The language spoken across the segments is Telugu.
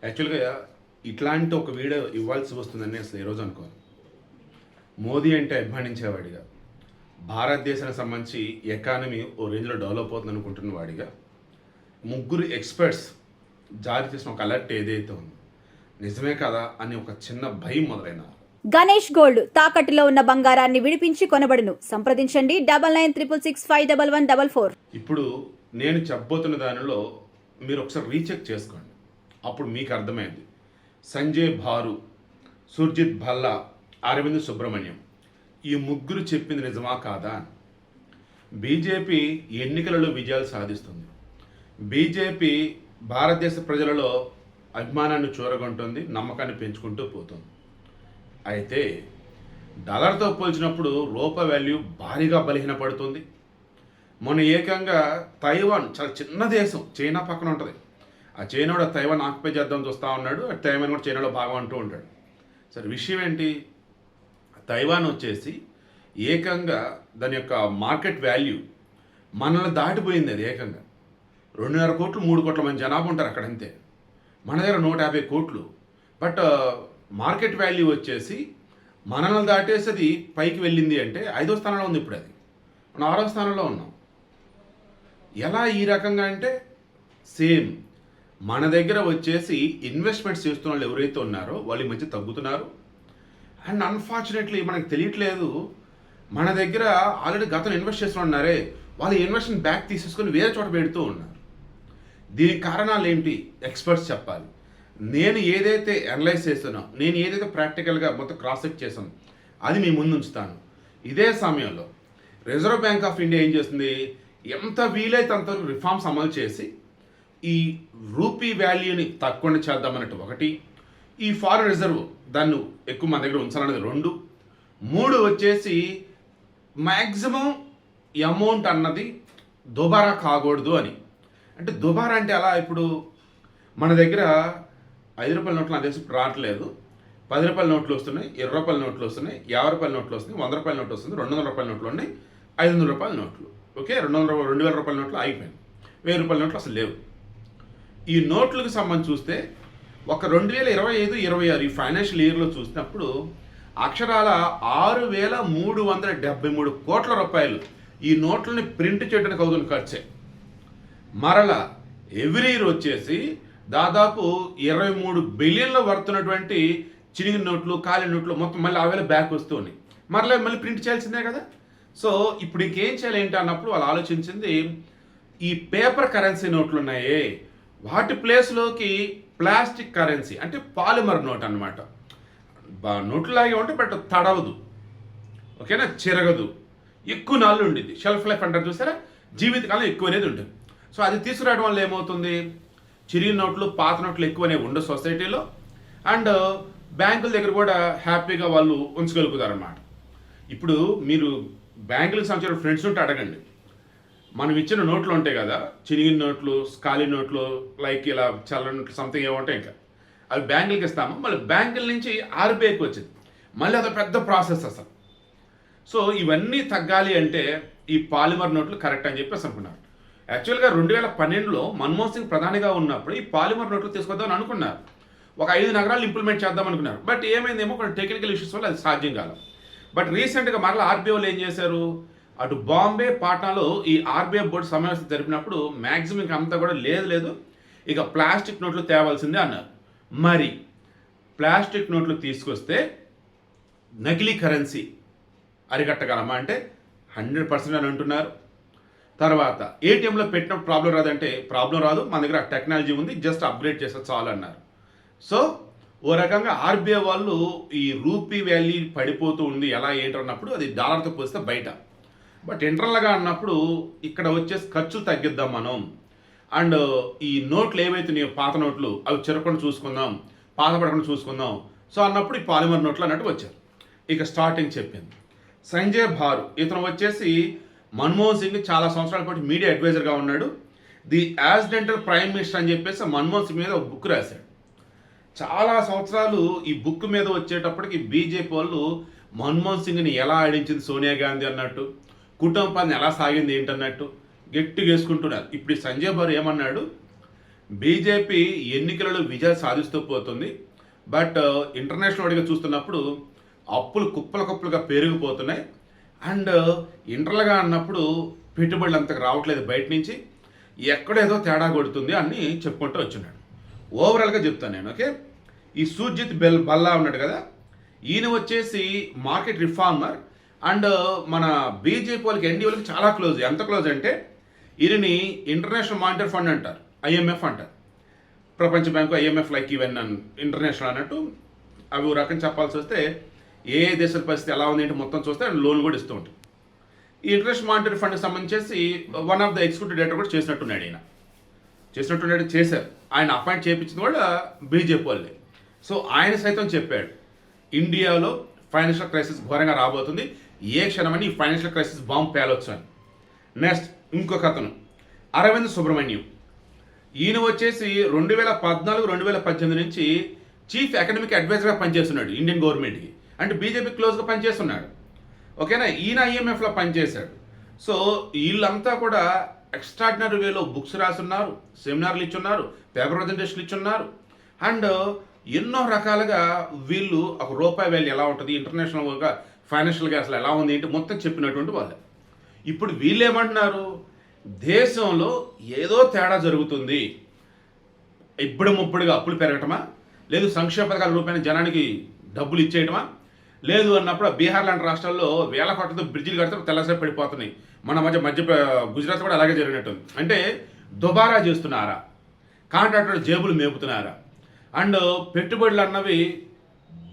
యాక్చువల్‌గా ఇట్లాంటి ఒక వీడియో ఇవ్వాల్సి వస్తుందని అసలు ఏ రోజు అనుకోను. మోదీ అంటే అభిమానించేవాడిగా, భారతదేశానికి సంబంధించి ఎకానమీ ఓ రేంజ్‌లో డెవలప్ అవుతుంది అనుకుంటున్న వాడిగా, ముగ్గురు ఎక్స్‌పర్ట్స్ జారీ చేసిన ఒక అలర్ట్ ఏదైతే ఉందో, నిజమే కదా అని ఒక చిన్న భయం మొదలైన గణేష్ గోల్డ్ తాకట్టులో ఉన్న బంగారాన్ని విడిపించి కొనబడును. సంప్రదించండి 9966511144. ఇప్పుడు నేను చెప్పబోతున్న దానిలో మీరు ఒకసారి రీచెక్ చేసుకోండి. అప్పుడు మీకు అర్థమైంది. సంజయ్ భారు, సుర్జిత్ భల్లా, అరవింద్ సుబ్రహ్మణ్యం ఈ ముగ్గురు చెప్పింది నిజమా కాదా అని. బీజేపీ ఎన్నికలలో విజయాలు సాధిస్తుంది. బీజేపీ భారతదేశ ప్రజలలో అభిమానాన్ని చూరగొంటుంది, నమ్మకాన్ని పెంచుకుంటూ పోతుంది. అయితే డాలర్తో పోల్చినప్పుడు రూప వాల్యూ భారీగా బలహీనపడుతుంది. మొన్న ఏకంగా తైవాన్ చాలా చిన్న దేశం, చైనా పక్కన ఉంటుంది. ఆ చైనా కూడా తైవాన్ ఆక్యుపై చేద్దాం చూస్తూ ఉన్నాడు. తైవాన్ కూడా చైనాలో భాగం అంటూ ఉంటాడు. సరే, విషయం ఏంటి? తైవాన్ వచ్చేసి ఏకంగా దాని యొక్క మార్కెట్ వాల్యూ మనల్ని దాటిపోయింది. అది ఏకంగా 2.5 కోట్లు 3 కోట్ల మంది జనాభా ఉంటారు అక్కడ, అంతే. మన దగ్గర 150 కోట్లు. బట్ మార్కెట్ వాల్యూ వచ్చేసి మనల్ని దాటేసి అది పైకి వెళ్ళింది. అంటే 5వ స్థానంలో ఉంది ఇప్పుడు. అది మనం 6వ స్థానంలో ఉన్నాం. ఎలా ఈ రకంగా అంటే సేమ్ మన దగ్గర వచ్చేసి ఇన్వెస్ట్మెంట్స్ చేస్తున్న వాళ్ళు ఎవరైతే ఉన్నారో వాళ్ళు ఈ మధ్య తగ్గుతున్నారు. అండ్ అన్ఫార్చునేట్లీ మనకు తెలియట్లేదు, మన దగ్గర ఆల్రెడీ గతంలో ఇన్వెస్ట్ చేస్తూ ఉన్నారే వాళ్ళు ఇన్వెస్ట్మెంట్ బ్యాక్ తీసేసుకొని వేరే చోట పెడుతూ ఉన్నారు. దీనికి కారణాలు ఏంటి? ఎక్స్పర్ట్స్ చెప్పాలి. నేను ఏదైతే అనలైజ్ చేస్తానో, నేను ఏదైతే ప్రాక్టికల్గా మొత్తం క్రాస్ చెక్ చేశానో అది మీ ముందు ఉంచుతాను. ఇదే సమయంలో రిజర్వ్ బ్యాంక్ ఆఫ్ ఇండియా ఏం చేస్తుంది? ఎంత వీలైతే అంతవరకు రిఫార్మ్స్ అమలు చేసి ఈ రూపీ వాల్యూని తక్కువ చేద్దామన్నట్టు ఒకటి, ఈ ఫారెన్ రిజర్వ్ దాన్ని ఎక్కువ మన దగ్గర ఉంచాలనేది 2, 3 వచ్చేసి మ్యాక్సిమం అమౌంట్ అన్నది దుబారా కాకూడదు అని. అంటే దుబారా అంటే అలా ఇప్పుడు మన దగ్గర 5 రూపాయల నోట్లు నాకు తెలిసి రావట్లేదు. 10 రూపాయల నోట్లు వస్తున్నాయి, 20 రూపాయల నోట్లు వస్తున్నాయి, 50 రూపాయల నోట్లు వస్తున్నాయి, 100 రూపాయల నోట్లు వస్తుంది, 200 రూపాయల నోట్లు ఉన్నాయి, 500 రూపాయల నోట్లు. ఓకే, 2000 రూపాయల నోట్లు ఆగిపోయింది, 1000 రూపాయల నోట్లు అసలు లేవు. ఈ నోట్లకు సంబంధించి చూస్తే ఒక 2025-26 ఈ ఫైనాన్షియల్ ఇయర్లో చూసినప్పుడు అక్షరాల 6373 కోట్ల రూపాయలు ఈ నోట్లని ప్రింట్ చేయడానికి అవుతున్న ఖర్చే. మరలా ఎవ్రీ ఇయర్ వచ్చేసి దాదాపు 23 బిలియన్ల వర్తున్నటువంటి చినిగిన నోట్లు, ఖాళీ నోట్లు మొత్తం మళ్ళీ ఆవేళ బ్యాక్ వస్తూ ఉన్నాయి. మళ్ళీ ప్రింట్ చేయాల్సిందే కదా. సో ఇప్పుడు ఇంకేం చేయాలి ఏంటి అన్నప్పుడు వాళ్ళు ఆలోచించింది, ఈ పేపర్ కరెన్సీ నోట్లు ఉన్నాయే వాటి ప్లేస్లోకి ప్లాస్టిక్ కరెన్సీ అంటే పాలిమర్ నోట్ అనమాట. నోట్లాగే ఉంటే బట్ తడవదు, ఓకేనా, చెరగదు, ఎక్కువ నాళ్ళు ఉండిద్ది, షెల్ఫ్ లైఫ్ అంటారు చూసారా, జీవితకాలం ఎక్కువ అనేది ఉంటుంది. సో అది తీసుకురావడం వల్ల ఏమవుతుంది? చిరిగిన నోట్లు, పాత నోట్లు ఎక్కువనే ఉండవు సొసైటీలో. అండ్ బ్యాంకుల దగ్గర కూడా హ్యాపీగా వాళ్ళు ఉంచగలుగుతారన్నమాట. ఇప్పుడు మీరు బ్యాంకులకు సంబంధించిన ఫ్రెండ్స్ ఉంటే అడగండి, మనం ఇచ్చిన నోట్లు ఉంటాయి కదా, చిరిగిన నోట్లు, ఖాళీ నోట్లు, లైక్ ఇలా చల్ల నోట్లు సంథింగ్ ఏమో ఉంటాయి, ఇంకా అవి బ్యాంకులకి ఇస్తాము. మళ్ళీ బ్యాంకుల నుంచి ఆర్బీఐకి వచ్చింది, మళ్ళీ అదొక పెద్ద ప్రాసెస్ అసలు. సో ఇవన్నీ తగ్గాలి అంటే ఈ పాలిమర్ నోట్లు కరెక్ట్ అని చెప్పేసి అనుకున్నారు. యాక్చువల్గా 2012లో మన్మోహన్ సింగ్ ప్రధానిగా ఉన్నప్పుడు ఈ పాలిమర్ నోట్లు తీసుకొద్దామని అనుకున్నారు. ఒక 5 నగరాలు ఇంప్లిమెంట్ చేద్దాం అనుకున్నారు. బట్ ఏమైందేమో కొన్ని టెక్నికల్ ఇష్యూస్ వల్ల అది సాధ్యం కాదు. బట్ రీసెంట్గా మరలా ఆర్బీఐ వాళ్ళు ఏం చేశారు, అటు బాంబే, పాట్నాలో ఈ ఆర్బీఐ బోర్డు సమావేశం జరిపినప్పుడు మ్యాక్సిమం ఇంక అంతా కూడా లేదు ఇక ప్లాస్టిక్ నోట్లు తేవాల్సిందే అన్నారు. మరి ప్లాస్టిక్ నోట్లు తీసుకొస్తే నకిలీ కరెన్సీ అరికట్టగలమా అంటే 100% అని అంటున్నారు. తర్వాత ఏటీఎంలో పెట్టినప్పుడు ప్రాబ్లం రాదంటే ప్రాబ్లం రాదు, మన దగ్గర టెక్నాలజీ ఉంది, జస్ట్ అప్గ్రేడ్ చేస్తే చాలు అన్నారు. సో ఓ రకంగా ఆర్బీఐ వాళ్ళు ఈ రూపీ వాల్యూ పడిపోతూ ఉంది ఎలా ఏంటన్నప్పుడు అది డాలర్తో పోస్తే బయట, బట్ ఇంటర్నల్గా అన్నప్పుడు ఇక్కడ వచ్చేసి ఖర్చు తగ్గిద్దాం మనం. అండ్ ఈ నోట్లు ఏవైతున్నాయో పాత నోట్లు అవి చెరకుండా చూసుకుందాం, పాత పడకుండా చూసుకుందాం. సో అన్నప్పుడు ఈ పాలిమర్ నోట్లు అన్నట్టు వచ్చారు. ఇక స్టార్టింగ్ చెప్పింది సంజయ్ భారు, ఇతను వచ్చేసి మన్మోహన్ సింగ్ చాలా సంవత్సరాల పాటు మీడియా అడ్వైజర్గా ఉన్నాడు. ది యాక్సిడెంటల్ ప్రైమ్ మినిస్టర్ అని చెప్పేసి మన్మోహన్ సింగ్ మీద ఒక బుక్ రాశాడు. చాలా సంవత్సరాలు ఈ బుక్ మీద వచ్చేటప్పటికి బీజేపీ వాళ్ళు మన్మోహన్ సింగ్ని ఎలా ఆడించింది సోనియా గాంధీ అన్నట్టు, కుటుంబాన్ని ఎలా సాగింది ఏంటన్నట్టు గట్టిగా వేసుకుంటున్నారు. ఇప్పుడు ఈ సంజయ్ భారు ఏమన్నాడు, బీజేపీ ఎన్నికలలో విజయాలు సాధిస్తూ పోతుంది. బట్ ఇంటర్నేషనల్ వాడిగా చూస్తున్నప్పుడు అప్పులు కుప్పల కుప్పలుగా పెరిగిపోతున్నాయి. అండ్ ఇంటర్నల్గా అన్నప్పుడు పెట్టుబడులు అంతకు రావట్లేదు బయట నుంచి, ఎక్కడేదో తేడా కొడుతుంది అని చెప్పుకుంటూ వచ్చినాడు. ఓవరాల్గా చెప్తాను నేను. ఓకే, ఈ సూర్జిత్ బల్లా ఉన్నాడు కదా, ఈయన వచ్చేసి మార్కెట్ రిఫార్మర్ అండ్ మన బీజేపీ వాళ్ళకి ఎన్డీ వాళ్ళకి చాలా క్లోజ్. ఎంత క్లోజ్ అంటే ఈయనని ఇంటర్నేషనల్ మానిటరీ ఫండ్ అంటారు, ఐఎంఎఫ్ అంటారు. ప్రపంచ bank, IMF like even international అన్నట్టు అవి ఓ రకం చెప్పాల్సి వస్తే ఏ దేశాల పరిస్థితి ఎలా ఉంది అంటే మొత్తం చూస్తే లోన్ కూడా ఇస్తూ ఉంటుంది. ఈ ఇంటర్నేషనల్ మానిటరీ ఫండ్కి సంబంధించేసి one of the executive director కూడా చేసినట్టున్నాడు. చేశారు. ఆయన అపాయింట్ చేయించిన కూడా బీజేపీ వాళ్ళే. సో ఆయన సైతం చెప్పాడు ఇండియాలో ఫైనాన్షియల్ క్రైసిస్ ఘోరంగా రాబోతుంది, ఏ క్షణమని ఈ ఫైనాన్షియల్ క్రైసిస్ బాంబు పేలొచ్చు అని. నెక్స్ట్ ఇంకొక అతను అరవింద్ సుబ్రహ్మణ్యం, ఈయన వచ్చేసి 2014-2018 నుంచి చీఫ్ ఎకనామిక్ అడ్వైజర్గా పనిచేస్తున్నాడు ఇండియన్ గవర్నమెంట్కి, అంటే బీజేపీ క్లోజ్గా పనిచేస్తున్నాడు. ఓకేనా, ఈయన ఐఎంఎఫ్లో పనిచేశాడు. సో వీళ్ళంతా కూడా ఎక్స్ట్రాడినరీ వేలో బుక్స్ రాసున్నారు, సెమినార్లు ఇచ్చున్నారు, పేపర్ ప్రజెంటేషన్లు ఇచ్చున్నారు. అండ్ ఎన్నో రకాలుగా వీళ్ళు ఒక రూపాయి వాల్యూ ఎలా ఉంటుంది, ఇంటర్నేషనల్గా ఫైనాన్షియల్గా అసలు ఎలా ఉంది ఏంటి మొత్తం చెప్పినటువంటి వాళ్ళు. ఇప్పుడు వీళ్ళు ఏమంటున్నారు, దేశంలో ఏదో తేడా జరుగుతుంది, ముప్పుడుగా అప్పులు పెరగటమా, లేదు సంక్షేమ పథకాల రూపాయన జనానికి డబ్బులు ఇచ్చేయటమా, లేదు అన్నప్పుడు బీహార్ లాంటి రాష్ట్రాల్లో వేల కోట్లతో బ్రిడ్జిలు కడితే తెల్లసేపు పడిపోతున్నాయి. మధ్య గుజరాత్ కూడా అలాగే జరిగినట్టుంది. అంటే దుబారా చేస్తున్నారా, కాంట్రాక్టర్ జేబులు మేపుతున్నారా, అండ్ పెట్టుబడులు అన్నవి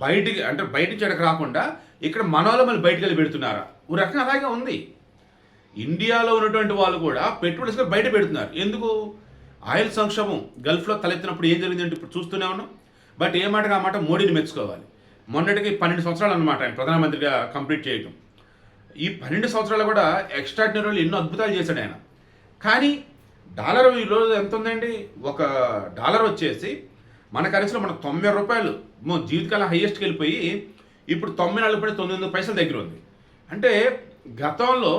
బయట చెడకు రాకుండా ఇక్కడ మనోళ్ళ మళ్ళీ బయటికి వెళ్ళి పెడుతున్నారా, ఓ రకంగా అలాగే ఉంది. ఇండియాలో ఉన్నటువంటి వాళ్ళు కూడా పెట్టుబడులు బయట పెడుతున్నారు. ఎందుకు, ఆయిల్ సంక్షోభం గల్ఫ్లో తలెత్తినప్పుడు ఏం జరిగిందంటే ఇప్పుడు చూస్తూనే ఉన్నాం. బట్ ఏ మాటగా ఆ మాట మోడీని మెచ్చుకోవాలి. మొన్నటికి 12 సంవత్సరాలు అన్నమాట ఆయన ప్రధానమంత్రిగా కంప్లీట్ చేయటం. ఈ 12 సంవత్సరాలు కూడా ఎక్స్ట్రాడినరీ ఎన్నో అద్భుతాలు చేశాడు ఆయన. కానీ డాలర్ ఈరోజు ఎంత ఉందండి, ఒక డాలర్ వచ్చేసి మన కరెన్సీలో మన 90 రూపాయలు జీవితకాలం హైయెస్ట్కి వెళ్ళిపోయి ఇప్పుడు 94.9 పైసల దగ్గర ఉంది. అంటే గతంలో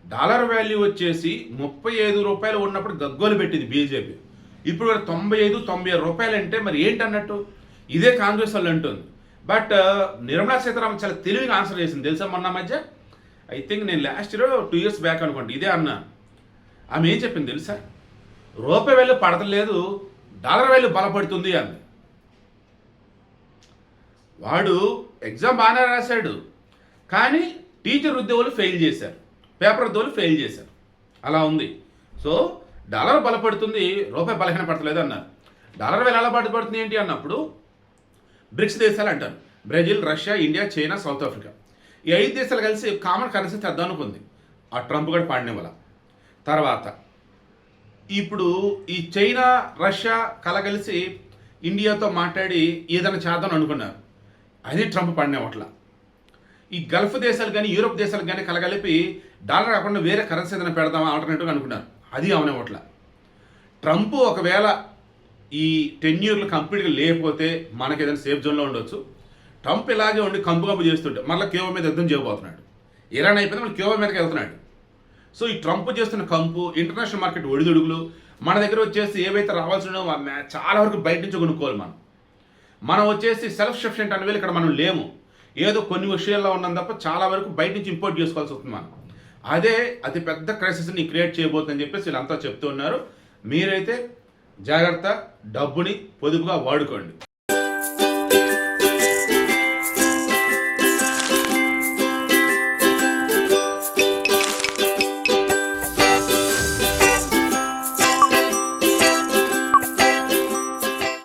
డాలర్ వాల్యూ వచ్చేసి 35 రూపాయలు ఉన్నప్పుడు గగ్గోలు పెట్టింది బీజేపీ. ఇప్పుడు 95-96 రూపాయలు అంటే మరి ఏంటి అన్నట్టు, ఇదే కాంగ్రెస్ వాళ్ళు అంటుంది. బట్ నిర్మలా సీతారామన్ చాలా తెలివిగా ఆన్సర్ చేసింది తెలుసా. మొన్న మధ్య ఐ థింక్ నేను లాస్ట్ ఇయర్ 2 years బ్యాక్ అనుకోండి ఇదే అన్నా. ఆమె ఏం చెప్పింది తెలుసా, రూపాయి వాల్యూ పడతలేదు, డాలర్ వాల్యూ బలపడుతుంది అంది. వాడు ఎగ్జామ్ బాగానే రాశాడు, కానీ టీచర్ ఉద్యోగులు ఫెయిల్ చేశారు, పేపర్ ఉద్యోగులు ఫెయిల్ చేశారు. అలా ఉంది. సో డాలర్ బలపడుతుంది, రూపాయి బలహీన పడతలేదు అన్నారు. డాలర్ వాల్యూ ఎలా బలపడుతుంది ఏంటి అన్నప్పుడు బ్రిక్స్ దేశాలు అంటారు, Brazil, Russia, India, China, south Africa. ఈ 5 దేశాలు కలిసి కామన్ కరెన్సీ తెద్దాం అనుకుంది. ఆ ట్రంప్ కూడా పాడిన వల్ల తర్వాత ఇప్పుడు ఈ చైనా, రష్యా కలగలిసి ఇండియాతో మాట్లాడి ఏదైనా చేద్దాం అనుకున్నారు. అది ట్రంప్ పడినవట్ల. ఈ గల్ఫ్ దేశాలు కానీ యూరోప్ దేశాలు కానీ కలగలిపి డాలర్ కాకుండా వేరే కరెన్సీ ఏదైనా పెడదామా ఆల్టర్నేటివ్గా అనుకున్నారు. అది అవనవట్ల. ట్రంప్ ఒకవేళ ఈ 10 years కంప్లీట్గా లేకపోతే మనకి ఏదైనా సేఫ్ జోన్లో ఉండొచ్చు. ట్రంప్ ఇలాగే ఉండి కంపు చేస్తుంటే మళ్ళీ క్యూబా మీద యుద్ధం చేయబోతున్నాడు. ఇరాన్ అయిపోతే మళ్ళీ క్యూబా మీదకి వెళ్తున్నాడు. సో ఈ ట్రంప్ చేస్తున్న కంపు, ఇంటర్నేషనల్ మార్కెట్ ఒడిదుడుగులు, మన దగ్గర వచ్చేసి ఏవైతే రావాల్సినో చాలా వరకు బయట నుంచి కొనుక్కోవాలి. మనం వచ్చేసి సెల్ఫ్ సఫిషియెంట్ అనేవి ఇక్కడ మనం లేము. ఏదో కొన్ని విషయాల్లో ఉన్నాం తప్ప చాలా వరకు బయట నుంచి ఇంపోర్ట్ చేసుకోవాల్సి వస్తుంది మనం. అదే అతి పెద్ద క్రైసిస్ని క్రియేట్ చేయబోతుందని చెప్పేసి వీళ్ళంతా చెప్తూ ఉన్నారు. మీరైతే జాగ్రత్త, డబ్బుని పొదుపుగా వాడుకోండి.